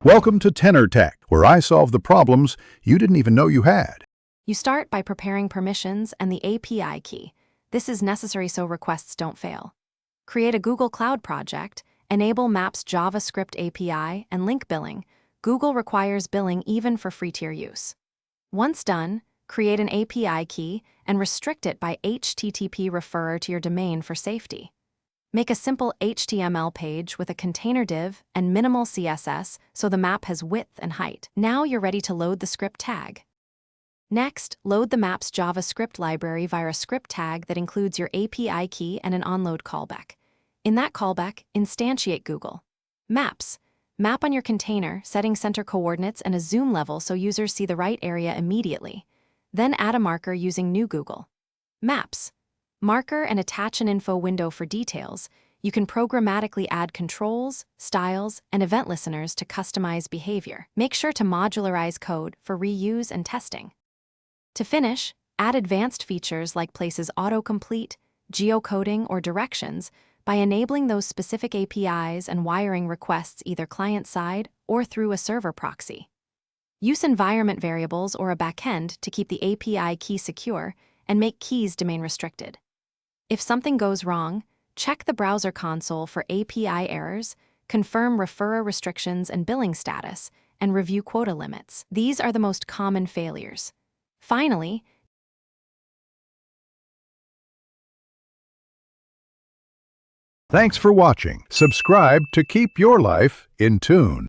Welcome to Tenor Tech, where I solve the problems you didn't even know you had. You start by preparing permissions and the API key. This is necessary so requests don't fail. Create a Google Cloud project, enable Maps JavaScript API, and link billing. Google requires billing even for free tier use. Once done, create an API key and restrict it by HTTP referrer to your domain for safety. Make a simple HTML page with a container div and minimal CSS so the map has width and height. Now you're ready to load the script tag. Next, load the Maps JavaScript library via a script tag that includes your API key and an onload callback. In that callback, instantiate Google Maps. Map on your container, setting center coordinates and a zoom level so users see the right area immediately. Then add a marker using new Google Maps. Marker and attach an info window for details. You can programmatically add controls, styles, and event listeners to customize behavior. Make sure to modularize code for reuse and testing. To finish, add advanced features like places autocomplete, geocoding, or directions by enabling those specific APIs and wiring requests either client-side or through a server proxy. Use environment variables or a backend to keep the API key secure and make keys domain restricted. If something goes wrong, check the browser console for API errors, confirm referrer restrictions and billing status, and review quota limits. These are the most common failures. Finally, Thanks for watching. Subscribe to keep your life in tune.